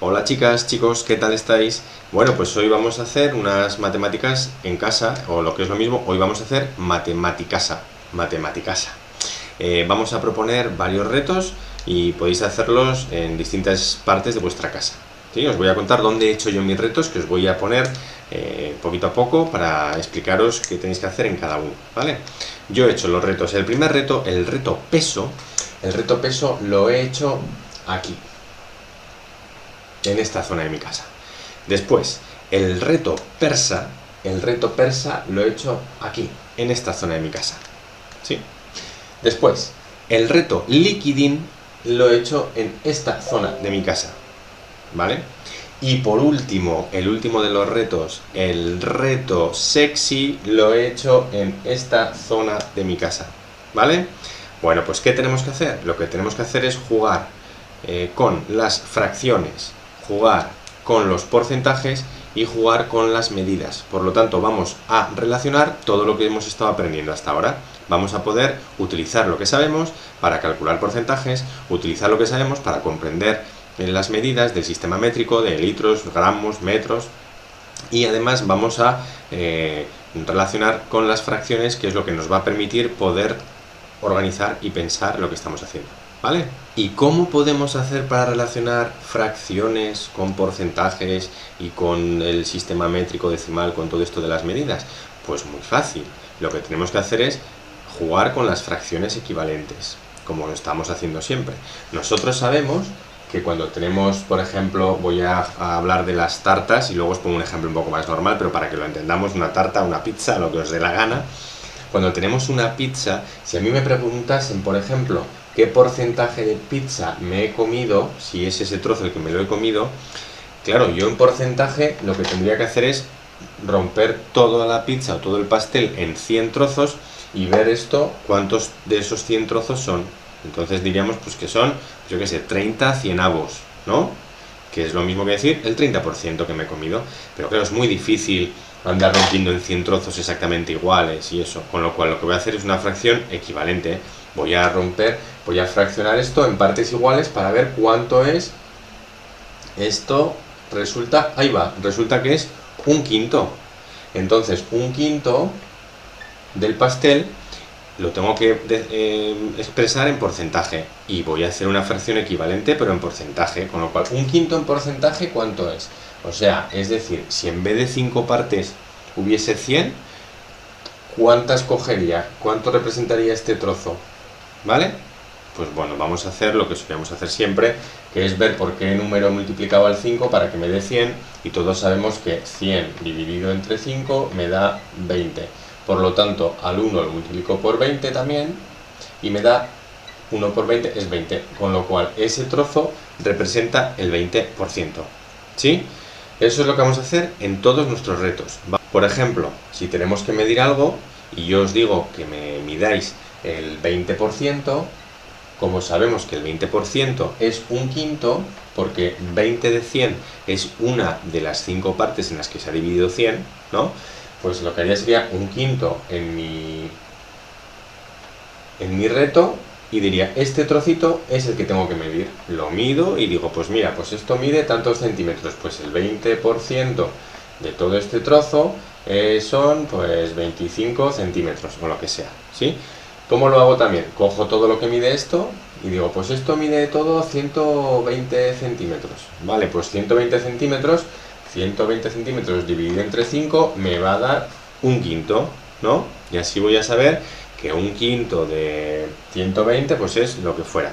Hola chicas, chicos, ¿qué tal estáis? Bueno, pues hoy vamos a hacer unas matemáticas en casa, o lo que es lo mismo, hoy vamos a hacer matematicasa. Vamos a proponer varios retos y podéis hacerlos en distintas partes de vuestra casa. ¿Sí? Os voy a contar dónde he hecho yo mis retos, que os voy a poner poquito a poco para explicaros qué tenéis que hacer en cada uno, ¿vale? Yo he hecho los retos. El primer reto, el reto peso lo he hecho aquí, en esta zona de mi casa. Después, el reto persa lo he hecho aquí, en esta zona de mi casa. ¿Sí? Después, el reto liquidín lo he hecho en esta zona de mi casa. ¿Vale? Y por último, el último de los retos, el reto sexy, lo he hecho en esta zona de mi casa. ¿Vale? Bueno, pues ¿qué tenemos que hacer? Lo que tenemos que hacer es jugar con las fracciones, jugar con los porcentajes y jugar con las medidas. Por lo tanto, vamos a relacionar todo lo que hemos estado aprendiendo hasta ahora. Vamos a poder utilizar lo que sabemos para calcular porcentajes, utilizar lo que sabemos para comprender las medidas del sistema métrico, de litros, gramos, metros, y además vamos a relacionar con las fracciones, que es lo que nos va a permitir poder organizar y pensar lo que estamos haciendo. ¿Vale? ¿Y cómo podemos hacer para relacionar fracciones con porcentajes y con el sistema métrico decimal, con todo esto de las medidas? Pues muy fácil. Lo que tenemos que hacer es jugar con las fracciones equivalentes, como lo estamos haciendo siempre. Nosotros sabemos que cuando tenemos, por ejemplo, voy a hablar de las tartas y luego os pongo un ejemplo un poco más normal, pero para que lo entendamos, una tarta, una pizza, lo que os dé la gana. Cuando tenemos una pizza, si a mí me preguntasen, por ejemplo, qué porcentaje de pizza me he comido, si es ese trozo el que me lo he comido, claro, yo en porcentaje lo que tendría que hacer es romper toda la pizza o todo el pastel en 100 trozos y ver esto, cuántos de esos 100 trozos son. Entonces diríamos pues que son, yo qué sé, 30 cienavos, ¿no? Que es lo mismo que decir el 30% que me he comido. Pero claro, es muy difícil andar rompiendo en 100 trozos exactamente iguales y eso. Con lo cual lo que voy a hacer es una fracción equivalente. Voy a fraccionar esto en partes iguales para ver cuánto es. Esto resulta, ahí va, resulta que es un quinto. Entonces, un quinto del pastel lo tengo que expresar en porcentaje y voy a hacer una fracción equivalente pero en porcentaje, con lo cual un quinto en porcentaje, ¿cuánto es? O sea, es decir, si en vez de 5 partes hubiese 100, ¿cuántas cogería? ¿Cuánto representaría este trozo? ¿Vale? Pues bueno, vamos a hacer lo que solíamos hacer siempre, que es ver por qué número he multiplicado al 5 para que me dé 100, y todos sabemos que 100 dividido entre 5 me da 20. Por lo tanto, al 1 lo multiplico por 20 también, y me da 1 por 20 es 20, con lo cual ese trozo representa el 20%. ¿Sí? Eso es lo que vamos a hacer en todos nuestros retos. Por ejemplo, si tenemos que medir algo, y yo os digo que me midáis el 20%, como sabemos que el 20% es un quinto, porque 20 de 100 es una de las 5 partes en las que se ha dividido 100, ¿no? Pues lo que haría sería un quinto en mi reto y diría, este trocito es el que tengo que medir. Lo mido y digo, pues mira, pues esto mide tantos centímetros, pues el 20% de todo este trozo son pues 25 centímetros o lo que sea, ¿sí? ¿Cómo lo hago también? Cojo todo lo que mide esto y digo, pues esto mide todo 120 centímetros. Vale, pues 120 centímetros dividido entre 5 me va a dar un quinto, ¿no? Y así voy a saber que un quinto de 120 pues es lo que fuera.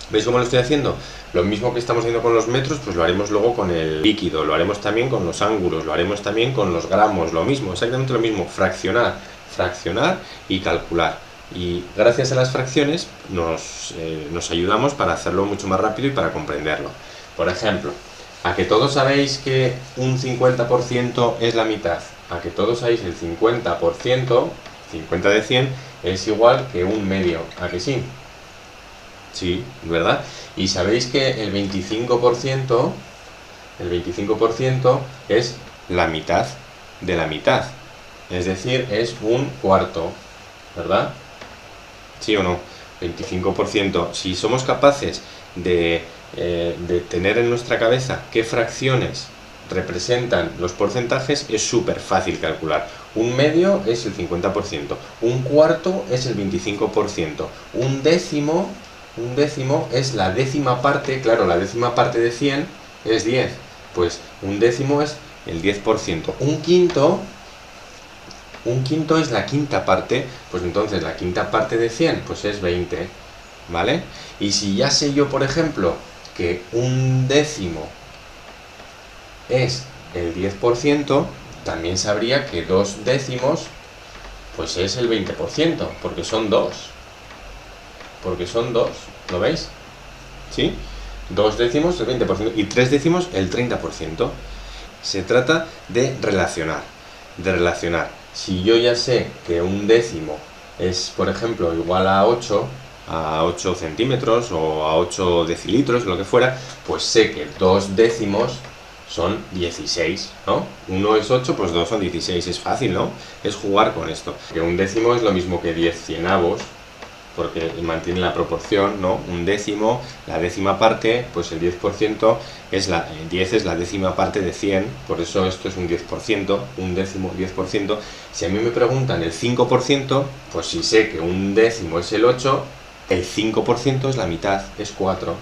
¿Veis cómo lo estoy haciendo? Lo mismo que estamos haciendo con los metros, pues lo haremos luego con el líquido, lo haremos también con los ángulos, lo haremos también con los gramos, lo mismo, exactamente lo mismo, fraccionar y calcular. Y gracias a las fracciones nos ayudamos para hacerlo mucho más rápido y para comprenderlo. Por ejemplo, ¿a que todos sabéis que un 50% es la mitad? ¿A que todos sabéis el 50%, 50 de 100, es igual que un medio? ¿A que sí? Sí, ¿verdad? Y sabéis que el 25% es la mitad de la mitad. Es decir, es un cuarto, ¿verdad? ¿Sí o no? 25%. Si somos capaces de de tener en nuestra cabeza qué fracciones representan los porcentajes, es súper fácil calcular. Un medio es el 50%, un cuarto es el 25%, un décimo es la décima parte, claro, la décima parte de 100 es 10, pues un décimo es el 10%, un quinto es la quinta parte, pues entonces la quinta parte de 100 pues es 20, ¿vale? Y si ya sé yo, por ejemplo, que un décimo es el 10%, también sabría que dos décimos pues es el 20%, porque son dos. ¿Lo veis? ¿Sí? Dos décimos el 20% y tres décimos el 30%. Se trata de relacionar. Si yo ya sé que un décimo es, por ejemplo, igual a 8 centímetros o a 8 decilitros, lo que fuera, pues sé que dos décimos son 16, ¿no? Uno es 8, pues dos son 16, es fácil, ¿no? Es jugar con esto. Que un décimo es lo mismo que 10 cienavos, porque mantiene la proporción, ¿no? Un décimo, la décima parte, pues el 10% es 10 es la décima parte de 100, por eso esto es un 10%, un décimo, 10%. Si a mí me preguntan el 5%, pues si sé que un décimo es el 8, el 5% es la mitad, es 4.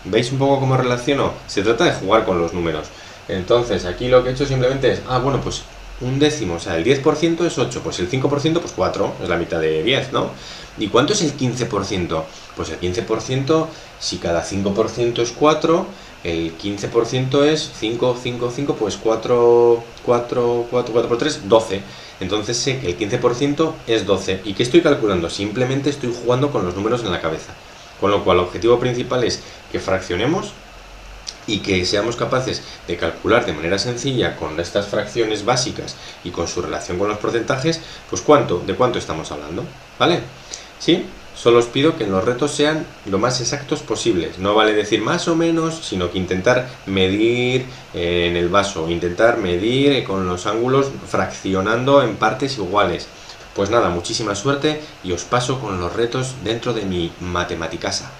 ¿Veis un poco cómo relaciono? Se trata de jugar con los números. Entonces, aquí lo que he hecho simplemente es, bueno, pues un décimo, o sea, el 10% es 8, pues el 5% pues 4, es la mitad de 10, ¿no? ¿Y cuánto es el 15%? Pues el 15%, si cada 5% es 4, el 15% es 5, 5, 5, pues 4, 4, 4, 4 por 3, 12. Entonces sé que el 15% es 12. ¿Y qué estoy calculando? Simplemente estoy jugando con los números en la cabeza. Con lo cual, el objetivo principal es que fraccionemos y que seamos capaces de calcular de manera sencilla con estas fracciones básicas y con su relación con los porcentajes, pues de cuánto estamos hablando, ¿vale? ¿Sí? Solo os pido que en los retos sean lo más exactos posibles. No vale decir más o menos, sino que intentar medir en el vaso, intentar medir con los ángulos fraccionando en partes iguales. Pues nada, muchísima suerte y os paso con los retos dentro de mi Matematicasa.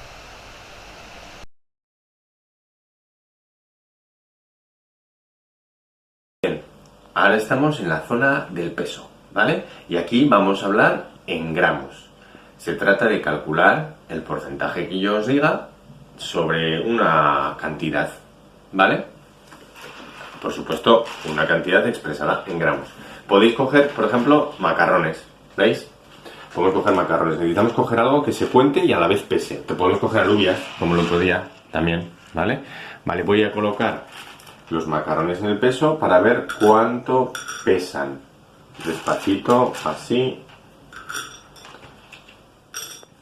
Ahora estamos en la zona del peso, ¿vale? Y aquí vamos a hablar en gramos. Se trata de calcular el porcentaje que yo os diga sobre una cantidad, ¿vale? Por supuesto, una cantidad expresada en gramos. Podéis coger, por ejemplo, macarrones, ¿veis? Podemos coger macarrones. Necesitamos coger algo que se cuente y a la vez pese. Te podemos coger alubias, como el otro día, también, ¿vale? Vale, voy a colocar los macarrones en el peso para ver cuánto pesan. Despacito, así.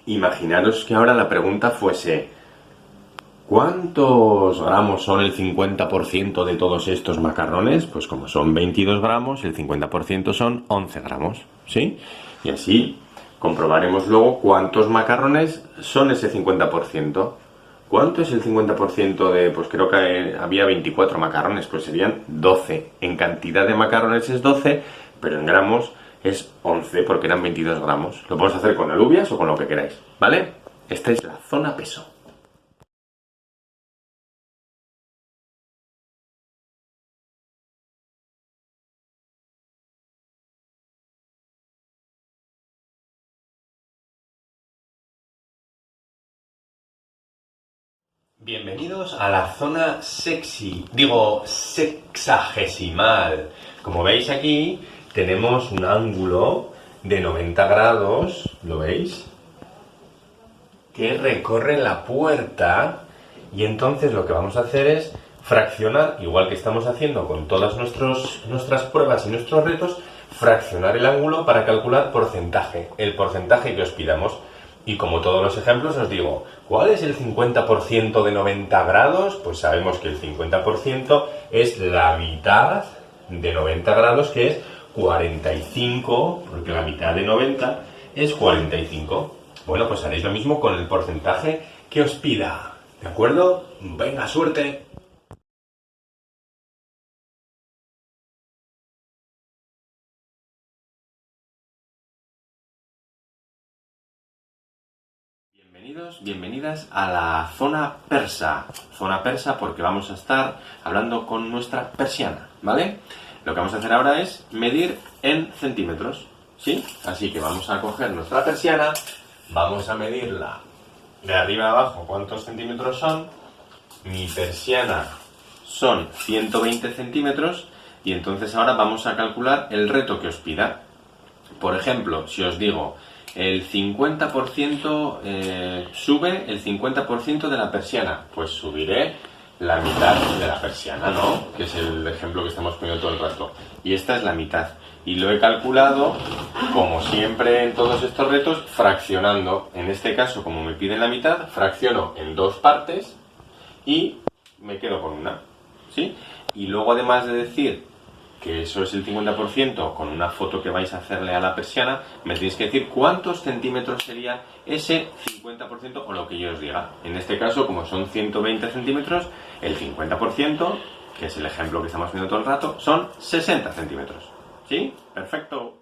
Imaginaros que ahora la pregunta fuese: ¿cuántos gramos son el 50% de todos estos macarrones? Pues como son 22 gramos, el 50% son 11 gramos, ¿sí? Y así comprobaremos luego cuántos macarrones son ese 50%. ¿Cuánto es el 50% de...? Pues creo que había 24 macarrones, pues serían 12. En cantidad de macarrones es 12, pero en gramos es 11 porque eran 22 gramos. Lo podemos hacer con alubias o con lo que queráis, ¿vale? Esta es la zona peso. Bienvenidos a la zona sexagesimal. Como veis aquí, tenemos un ángulo de 90 grados, ¿lo veis? Que recorre la puerta y entonces lo que vamos a hacer es fraccionar, igual que estamos haciendo con todas nuestras pruebas y nuestros retos, fraccionar el ángulo para calcular porcentaje, el porcentaje que os pidamos. Y como todos los ejemplos os digo, ¿cuál es el 50% de 90 grados? Pues sabemos que el 50% es la mitad de 90 grados, que es 45, porque la mitad de 90 es 45. Bueno, pues haréis lo mismo con el porcentaje que os pida, ¿de acuerdo? Venga, suerte. Bienvenido Bienvenidos, bienvenidas a la zona persa. Zona persa porque vamos a estar hablando con nuestra persiana, ¿vale? Lo que vamos a hacer ahora es medir en centímetros, ¿sí? Así que vamos a coger nuestra persiana, vamos a medirla de arriba a abajo. ¿Cuántos centímetros son? Mi persiana son 120 centímetros y entonces ahora vamos a calcular el reto que os pida. Por ejemplo, si os digo el 50% sube el 50% de la persiana, pues subiré la mitad de la persiana, ¿no? Que es el ejemplo que estamos poniendo todo el rato. Y esta es la mitad. Y lo he calculado, como siempre en todos estos retos, fraccionando. En este caso, como me piden la mitad, fracciono en dos partes y me quedo con una, ¿sí? Y luego, además de decir que eso es el 50%, con una foto que vais a hacerle a la persiana, me tenéis que decir cuántos centímetros sería ese 50% o lo que yo os diga. En este caso, como son 120 centímetros, el 50%, que es el ejemplo que estamos viendo todo el rato, son 60 centímetros. ¿Sí? Perfecto.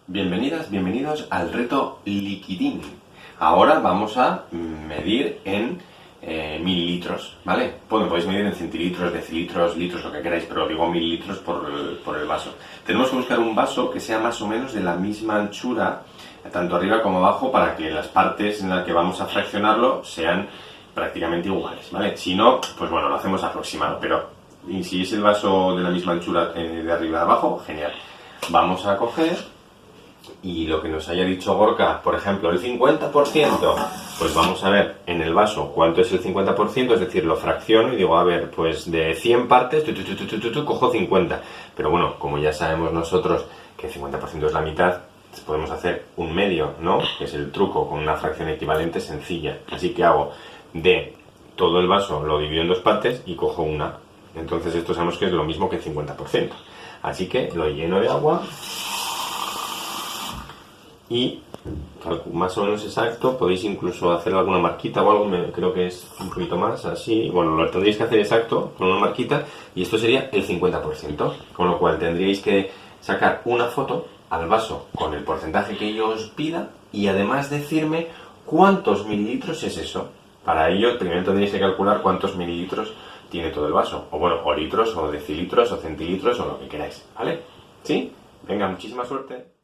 Bienvenidas, bienvenidos al reto liquidín. Ahora vamos a medir en mililitros, ¿vale? Bueno, podéis medir en centilitros, decilitros, litros, lo que queráis, pero digo mililitros por el vaso. Tenemos que buscar un vaso que sea más o menos de la misma anchura, tanto arriba como abajo, para que las partes en las que vamos a fraccionarlo sean prácticamente iguales, ¿vale? Si no, pues bueno, lo hacemos aproximado, pero y si es el vaso de la misma anchura de arriba a abajo, genial. Vamos a coger y lo que nos haya dicho Gorka, por ejemplo, el 50%, pues vamos a ver en el vaso cuánto es el 50%, es decir, lo fracciono y digo, a ver, pues de 100 partes, cojo 50. Pero bueno, como ya sabemos nosotros que el 50% es la mitad, podemos hacer un medio, ¿no? Que es el truco, con una fracción equivalente sencilla. Así que hago de todo el vaso, lo divido en dos partes y cojo una. Entonces esto sabemos que es lo mismo que el 50%. Así que lo lleno de agua y más o menos exacto. Podéis incluso hacer alguna marquita o algo, creo que es un poquito más así. Bueno, lo tendréis que hacer exacto con una marquita y esto sería el 50%, con lo cual tendríais que sacar una foto al vaso con el porcentaje que yo os pida y además decirme cuántos mililitros es eso. Para ello primero tendréis que calcular cuántos mililitros tiene todo el vaso, o bueno, o litros, o decilitros, o centilitros, o lo que queráis, ¿vale? ¿Sí? Venga, muchísima suerte.